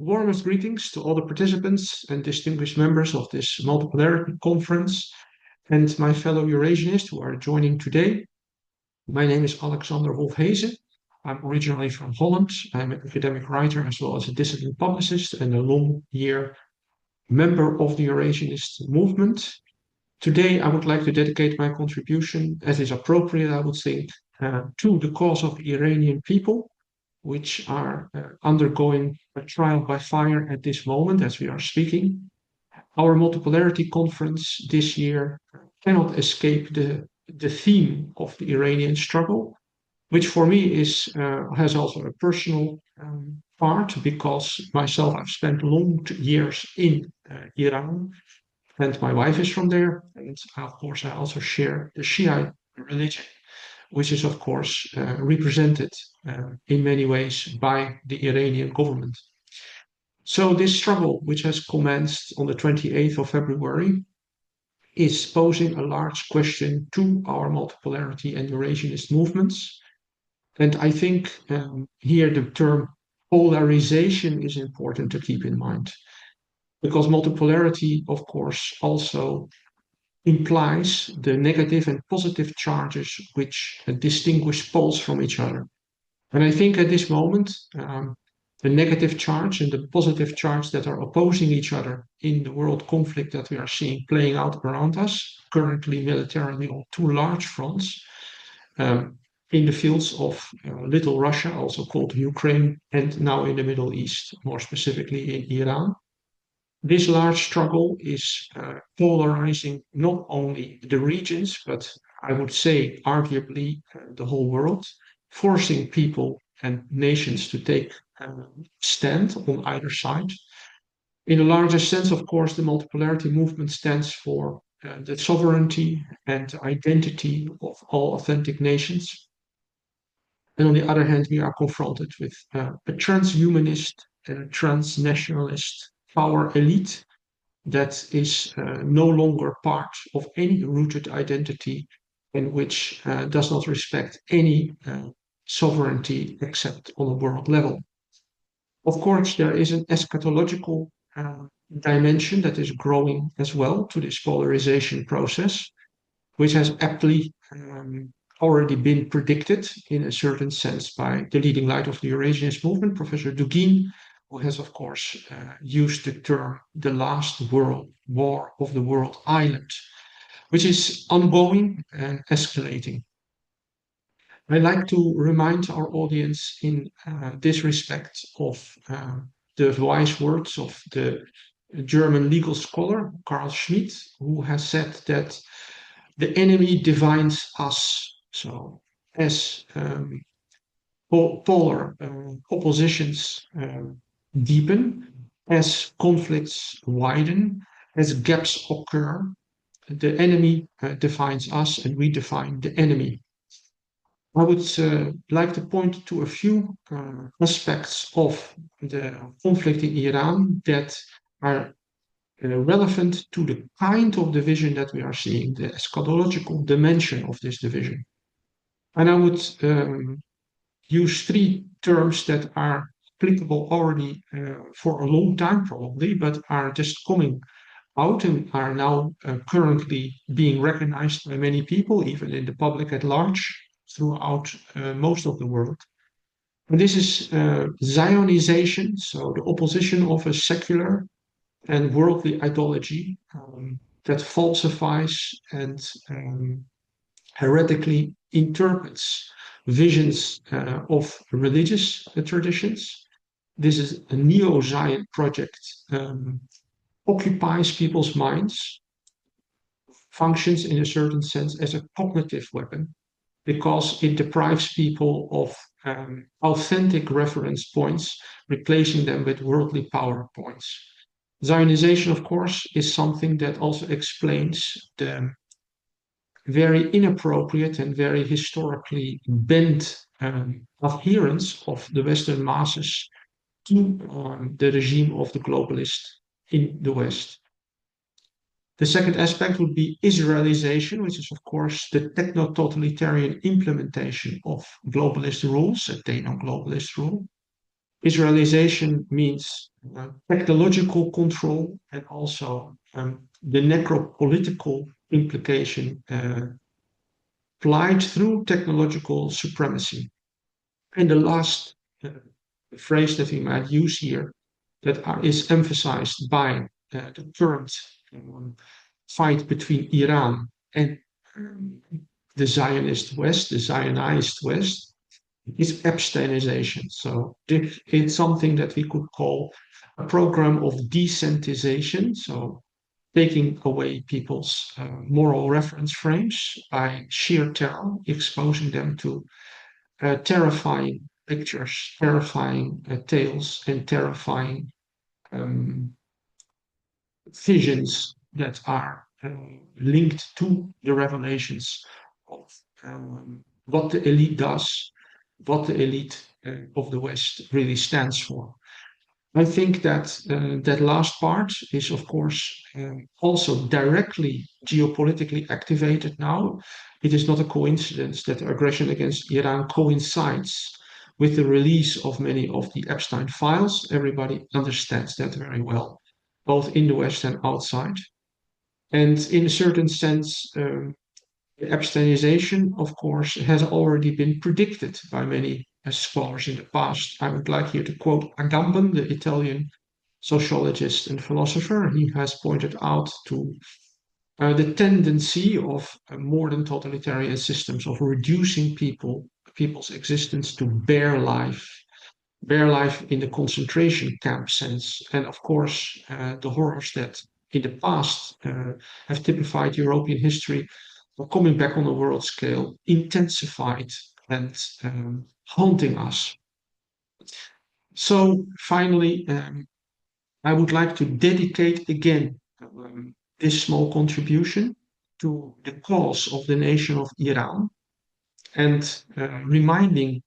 Warmest greetings to all the participants and distinguished members of this Multipolarity conference and my fellow Eurasianists who are joining today. My name is Alexander Wolfhezen. I'm originally from Holland. I'm an academic writer as well as a dissident publicist and a long-year member of the Eurasianist movement. Today, I would like to dedicate my contribution, as is appropriate, I would think, to the cause of the Iranian people, which are undergoing a trial by fire at this moment as we are speaking. Our multipolarity conference this year cannot escape the theme of the Iranian struggle, which for me has also a personal part because myself I've spent long years in Iran, and my wife is from there, and of course I also share the Shiite religion, which is of course represented in many ways by the Iranian government. So this struggle, which has commenced on the 28th of February, is posing a large question to our multipolarity and Eurasianist movements. And I think here the term polarization is important to keep in mind, because multipolarity, of course, also implies the negative and positive charges which distinguish poles from each other. And I think at this moment, the negative charge and the positive charge that are opposing each other in the world conflict that we are seeing playing out around us, currently militarily on two large fronts, in the fields of Little Russia, also called Ukraine, and now in the Middle East, more specifically in Iran. This large struggle is polarizing not only the regions, but I would say arguably the whole world, forcing people and nations to take a stand on either side. In a larger sense, of course, the multipolarity movement stands for the sovereignty and identity of all authentic nations. And on the other hand, we are confronted with a transhumanist and a transnationalist power elite that is no longer part of any rooted identity and which does not respect any sovereignty except on a world level. Of course, there is an eschatological dimension that is growing as well to this polarization process, which has aptly already been predicted in a certain sense by the leading light of the Eurasianist movement, Professor Dugin, who has, of course, used the term the last world war of the world island, which is ongoing and escalating. I'd like to remind our audience in this respect of the wise words of the German legal scholar Carl Schmitt, who has said that the enemy divides us. So as polar oppositions deepen, as conflicts widen, as gaps occur, the enemy defines us and we define the enemy. I would like to point to a few aspects of the conflict in Iran that are relevant to the kind of division that we are seeing, the eschatological dimension of this division. And I would use three terms that are applicable already for a long time probably, but are just coming out and are now currently being recognized by many people, even in the public at large, throughout most of the world. And this is Zionization, so the opposition of a secular and worldly ideology that falsifies and heretically interprets visions of religious traditions. This is a neo-Zion project, occupies people's minds, functions in a certain sense as a cognitive weapon because it deprives people of authentic reference points, replacing them with worldly power points. Zionization, of course, is something that also explains the very inappropriate and very historically bent adherence of the Western masses to the regime of the globalist in the West. The second aspect would be Israelization, which is, of course, the techno-totalitarian implementation of globalist rules, a techno-globalist rule. Israelization means technological control and also the necropolitical implication applied through technological supremacy. And the last phrase that we might use here that is emphasized by the current fight between Iran and the Zionist West, the Zionized West, is Epsteinization. So it's something that we could call a program of desensitization. So taking away people's moral reference frames by sheer terror, exposing them to terrifying pictures, terrifying tales, and terrifying um, visions that are linked to the revelations of what the elite does, what the elite of the West really stands for. I think that that last part is, of course, also directly geopolitically activated now. It is not a coincidence that the aggression against Iran coincides with the release of many of the Epstein files. Everybody understands that very well, both in the West and outside. And in a certain sense, Epsteinization, of course, has already been predicted by many scholars in the past. I would like here to quote Agamben, the Italian sociologist and philosopher. He has pointed out to the tendency of modern totalitarian systems of reducing people's existence to bare life in the concentration camp sense. And of course, the horrors that in the past have typified European history coming back on a world scale, intensified and haunting us. So finally, I would like to dedicate again this small contribution to the cause of the nation of Iran and reminding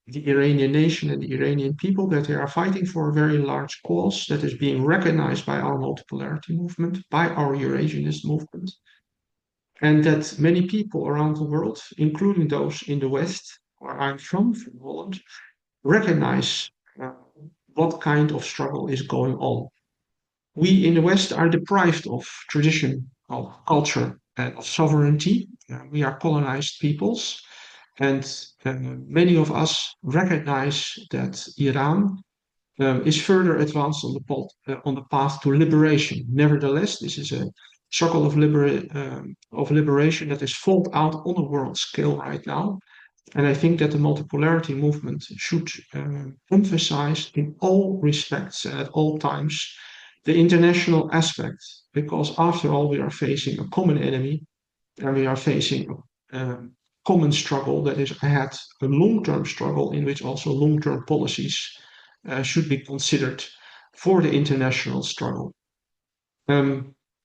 the Iranian nation and the Iranian people that they are fighting for a very large cause that is being recognized by our multipolarity movement, by our Eurasianist movement, and that many people around the world, including those in the West, where I'm from Holland, recognize what kind of struggle is going on. We in the West are deprived of tradition, of culture, and of sovereignty. We are colonized peoples, and many of us recognize that Iran is further advanced on the path to liberation. Nevertheless, this is a struggle of liberation that is fought out on a world scale right now. And I think that the multipolarity movement should emphasize in all respects and at all times the international aspect, because after all, we are facing a common enemy and we are facing a common struggle that is ahead, a long-term struggle in which also long-term policies should be considered for the international struggle.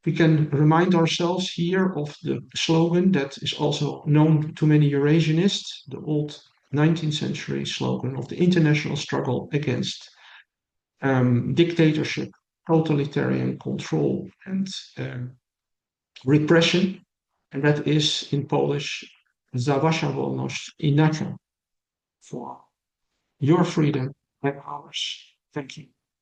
We can remind ourselves here of the slogan that is also known to many Eurasianists, the old 19th century slogan of the international struggle against dictatorship, totalitarian control, and repression. And that is in Polish, za wasza wolność i nasza, for your freedom and ours. Thank you.